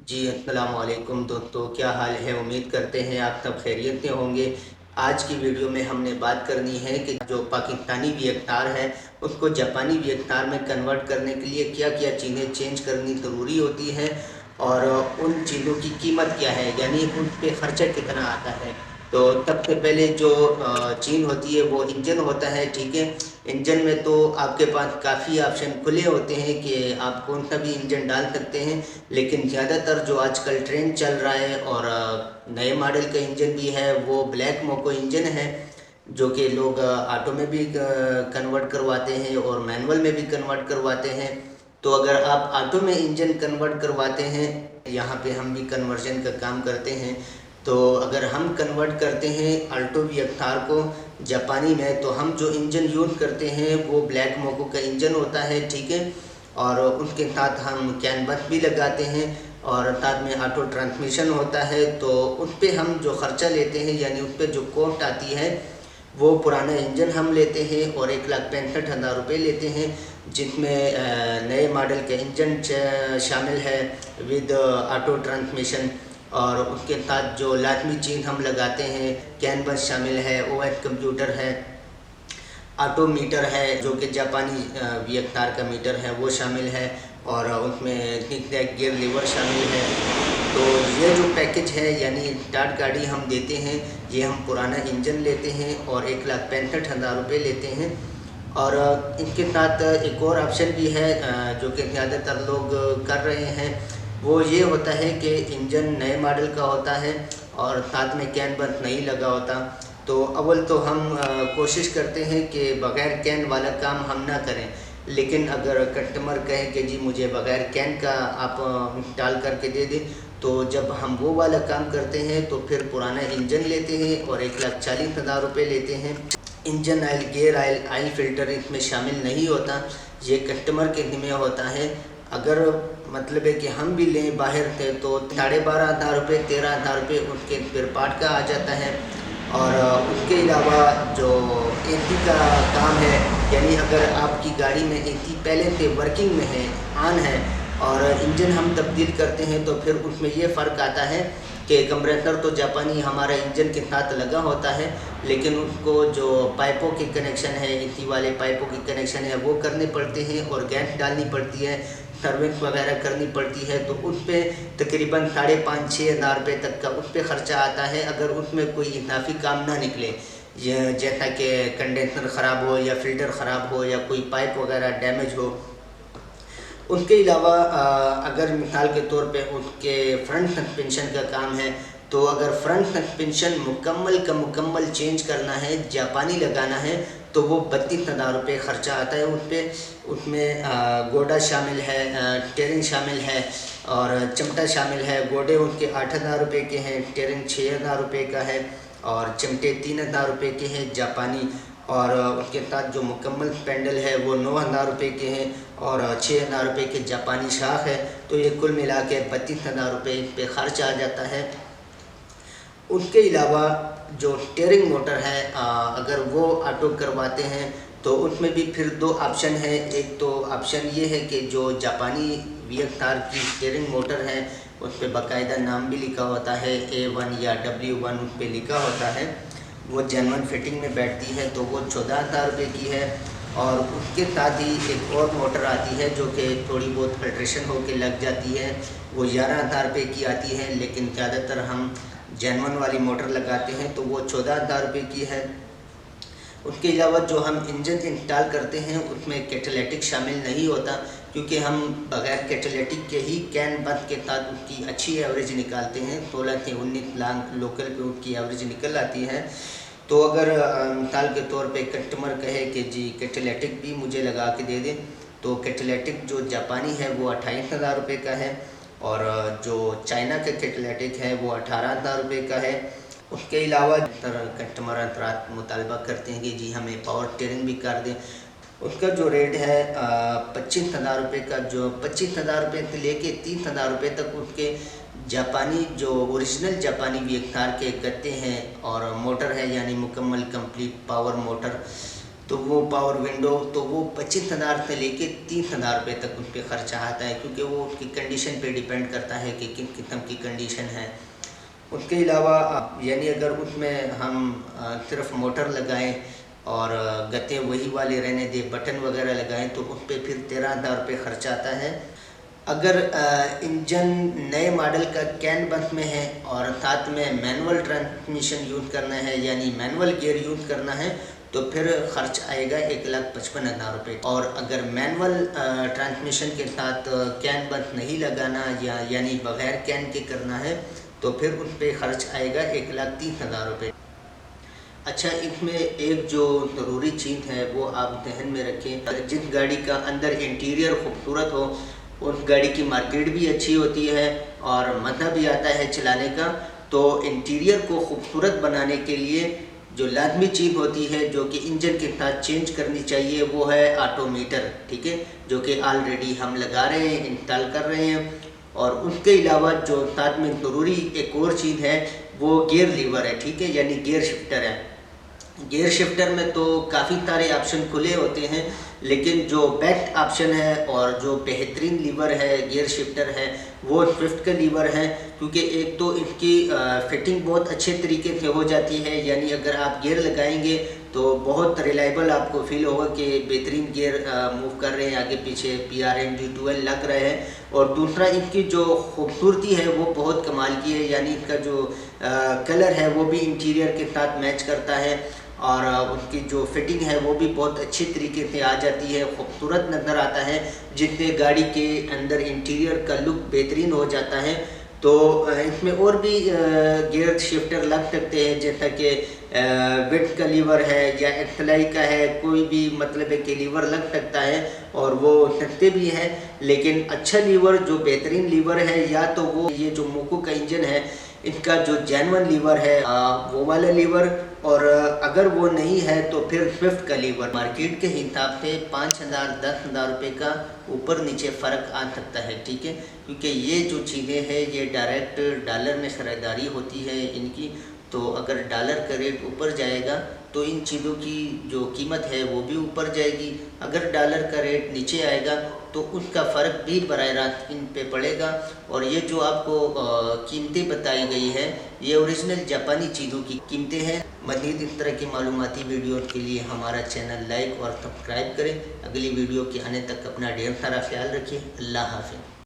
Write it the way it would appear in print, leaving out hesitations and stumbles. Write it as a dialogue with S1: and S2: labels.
S1: जी, अस्सलाम वालेकुम दोस्तों, क्या हाल है? उम्मीद करते हैं आप सब खैरियत से होंगे। आज की वीडियो में हमने बात करनी है कि जो पाकिस्तानी वी-अवतार है, उसको जापानी वी-अवतार में कन्वर्ट करने के लिए क्या-क्या चीज़ें चेंज करनी ज़रूरी होती हैं और उन चीज़ों की कीमत क्या है, यानी उन पे खर्चा कितना आता है। तो सबसे पहले जो चीज़ होती है वो इंजन होता है, ठीक है? इंजन में तो आपके पास काफ़ी ऑप्शन खुले होते हैं कि आप कौन सा भी इंजन डाल सकते हैं, लेकिन ज़्यादातर जो आजकल ट्रेंड चल रहा है और नए मॉडल का इंजन भी है वो ब्लैक मोको इंजन है, जो कि लोग ऑटो में भी कन्वर्ट करवाते हैं और मैनुअल में भी कन्वर्ट करवाते हैं। तो अगर आप ऑटो में इंजन कन्वर्ट करवाते हैं, यहाँ पे हम भी कन्वर्जन का काम करते हैं, तो अगर हम कन्वर्ट करते हैं अल्टो वी अवतार को जापानी में, तो हम जो इंजन यूज़ करते हैं वो ब्लैक मोको का इंजन होता है, ठीक है? और उसके साथ हम कैनवस भी लगाते हैं और साथ में ऑटो ट्रांसमिशन होता है। तो उस पर हम जो ख़र्चा लेते हैं, यानी उस पर जो कॉस्ट आती है, वो पुराना इंजन हम लेते हैं और 1,65,000 रुपये लेते हैं, जिसमें नए मॉडल के इंजन शामिल है विद ऑटो ट्रांसमिशन। और उसके साथ जो लाजमी चीज़ हम लगाते हैं, कैनवस शामिल है, ओएस कंप्यूटर है, ऑटो मीटर है जो कि जापानी वी-अवतार का मीटर है वो शामिल है, और उसमें ज़िगज़ैग गियर लीवर शामिल है। तो ये जो पैकेज है, यानी स्टार्ट गाड़ी हम देते हैं, ये हम पुराना इंजन लेते हैं और 1,65,000 रुपये लेते हैं। और इनके साथ एक और ऑप्शन भी है जो कि ज़्यादातर लोग कर रहे हैं, वो ये होता है कि इंजन नए मॉडल का होता है और साथ में कैनवस नहीं लगा होता। तो अव्वल तो हम कोशिश करते हैं कि बग़ैर कैन वाला काम हम ना करें, लेकिन अगर कस्टमर कहे कि जी मुझे बग़ैर कैन का आप इंस्टॉल करके दे दें, तो जब हम वो वाला काम करते हैं तो फिर पुराना इंजन लेते हैं और 1,40,000 रुपये लेते हैं। Engine oil, gear oil, oil filter इसमें शामिल नहीं होता, ये कस्टमर के ज़िम्मे होता है। अगर मतलब है कि हम भी लें बाहर से तो 12,500 रुपये, 13,000 रुपये उसके स्पेयर पार्ट का आ जाता है। और उसके अलावा जो एसी का काम है, यानी अगर आपकी गाड़ी में एसी पहले से वर्किंग में है, ऑन है, और इंजन हम तब्दील करते हैं, तो फिर उसमें ये फ़र्क आता है कि कंप्रेसर तो जापानी हमारा इंजन के साथ लगा होता है, लेकिन उसको जो पाइपों के कनेक्शन है, एसी वाले पाइपों के कनेक्शन है वो करने पड़ते हैं और गैस डालनी पड़ती है, सर्विस वगैरह करनी पड़ती है। तो उस पर तकरीबन 5,500-6,000 रुपये तक का उस पर ख़र्चा आता है, अगर उसमें कोई इजाफी काम ना निकले, ये जैसा कि कंडेंसर ख़राब हो या फ़िल्टर ख़राब हो या कोई पाइप वगैरह डैमेज हो। उसके अलावा अगर मिसाल के तौर पे उसके फ्रंट सस्पेंशन का काम है, तो अगर फ्रंट सस्पेंशन मुकम्मल का मुकम्मल चेंज करना है, जापानी लगाना है, तो वो 32,000 रुपये ख़र्चा आता है उस पर। उसमें गोडा शामिल है, स्टीयरिंग शामिल है और चिमटा शामिल है। गोडे उनके 8,000 रुपये के हैं, स्टीयरिंग 6,000 रुपये का है और चिमटे 3,000 रुपये के हैं जापानी। और उसके साथ जो मुकम्मल स्पेंडल है वो 9,000 रुपये के हैं और 6,000 रुपये के जापानी शाख है। तो ये कुल मिला के 32,000 रुपये इस पर ख़र्च आ जाता है। उसके अलावा जो स्टीयरिंग मोटर है, अगर वो ऑटो करवाते हैं तो उसमें भी फिर दो ऑप्शन है। एक तो ऑप्शन ये है कि जो जापानी वी-अवतार की स्टीयरिंग मोटर है उस पर बाकायदा नाम भी लिखा होता है, A1 या W1 उस पर लिखा होता है, वो जेन्युइन फिटिंग में बैठती है, तो वो 14,000 रुपये की है। और उसके साथ ही एक और मोटर आती है जो कि थोड़ी बहुत अल्ट्रेशन होकर लग जाती है, वो 11,000 रुपये की आती है, लेकिन ज़्यादातर हम जेन्युइन वाली मोटर लगाते हैं तो वो 14,000 रुपये की है। उसके अलावा जो हम इंजन इंस्टॉल करते हैं उसमें कैटालिटिक शामिल नहीं होता, क्योंकि हम बग़ैर कैटालिटिक के ही कैन बस के साथ उसकी अच्छी एवरेज निकालते हैं। 16 से 19 लाख लोकल पे उसकी एवरेज निकल आती है। तो अगर मिसाल के तौर पे कस्टमर कहे कि जी कैटालिटिक भी मुझे लगा के दे दें, तो कैटालिटिक जो जापानी है वो 28,000 रुपये का है और जो चाइना का कैटालिटिक है वो 18,000 रुपये का है। उसके अलावा कस्टमर अंतरात मुतालबा करते हैं कि जी हमें पावर स्टीयरिंग भी कर दें, उसका जो रेट है 25,000 रुपये का, जो 25,000 रुपये से लेके 30,000 रुपये तक उसके जापानी जो ओरिजिनल जापानी वी-अवतार के गत्ते हैं और मोटर है, यानी मुकम्मल कंप्लीट पावर मोटर। तो वो पावर विंडो तो वो 25,000 से लेके 30,000 रुपये तक उन पर ख़र्चा आता है, क्योंकि वो उसकी कंडीशन पे डिपेंड करता है कि किन किस्म की कंडीशन है। उसके अलावा यानी अगर उसमें हम सिर्फ मोटर लगाएं और गत्ते वही वाले रहने दें, बटन वगैरह लगाएं, तो उस पर फिर 13,000 रुपये खर्चा आता है। अगर इंजन नए मॉडल का कैन बंद में है और साथ में मैनुअल ट्रांसमिशन यूज़ करना है यानी मैनुअल गियर यूज़ करना है, तो फिर खर्च आएगा 1,55,000 रुपये। और अगर मैनुअल ट्रांसमिशन के साथ कैन बंद नहीं लगाना यानी बगैर कैन के करना है, तो फिर उस पर खर्च आएगा 1,30,000 रुपये। अच्छा, इसमें एक जो ज़रूरी चीज़ है वो आप जहन में रखें, जिस गाड़ी का अंदर इंटीरियर खूबसूरत हो उस गाड़ी की मार्केट भी अच्छी होती है और मज़ा भी आता है चलाने का। तो इंटीरियर को खूबसूरत बनाने के लिए जो लाजमी चीज़ होती है जो कि इंजन के साथ चेंज करनी चाहिए वो है ऑटोमीटर, ठीक है, जो कि ऑलरेडी हम लगा रहे हैं, इंस्टॉल कर रहे हैं। और उसके अलावा जो साथ में ज़रूरी एक और चीज़ है वो गियर लीवर है, ठीक है, यानी गियर शिफ्टर है। गियर शिफ्टर में तो काफ़ी सारे ऑप्शन खुले होते हैं, लेकिन जो बेस्ट ऑप्शन है और जो बेहतरीन लीवर है गियर शिफ्टर है वो स्विफ्ट का लीवर है, क्योंकि एक तो इसकी फिटिंग बहुत अच्छे तरीके से हो जाती है, यानी अगर आप गियर लगाएंगे तो बहुत रिलायबल आपको फील होगा कि बेहतरीन गियर मूव कर रहे हैं, आगे पीछे PRMD12 लग रहे हैं। और दूसरा इसकी जो खूबसूरती है वो बहुत कमाल की है, यानी इसका जो कलर है वो भी इंटीरियर के साथ मैच करता है और उसकी जो फिटिंग है वो भी बहुत अच्छी तरीके से आ जाती है, खूबसूरत नज़र आता है, जिससे गाड़ी के अंदर इंटीरियर का लुक बेहतरीन हो जाता है। तो इसमें और भी गियर शिफ्टर लग सकते हैं, जैसा कि विड्थ का लीवर है या एक्सलाई का है, कोई भी मतलब है कि लीवर लग सकता है और वो सस्ते भी हैं। लेकिन अच्छा लीवर जो बेहतरीन लीवर है या तो वो ये जो मोको का इंजन है इसका जो जेन्युइन लीवर है वो वाला लीवर, और अगर वो नहीं है तो फिर स्विफ्ट का लीवर। मार्केट के हिसाब से 5,000 10,000 रुपये का ऊपर नीचे फ़र्क आ सकता है, ठीक है, क्योंकि ये जो चीज़ें हैं ये डायरेक्ट डॉलर में खरीदारी होती है इनकी। तो अगर डॉलर का रेट ऊपर जाएगा तो इन चीज़ों की जो कीमत है वो भी ऊपर जाएगी, अगर डॉलर का रेट नीचे आएगा तो उसका फ़र्क भी बराह रास्त इन पे पड़ेगा। और ये जो आपको कीमतें बताई गई है ये ओरिजिनल जापानी चीज़ों की कीमतें हैं। मज़ीद इस तरह की मालूमाती वीडियो के लिए हमारा चैनल लाइक और सब्सक्राइब करें। अगली वीडियो के आने तक अपना ढेर सारा ख्याल रखिए। अल्लाह हाफ़िज़।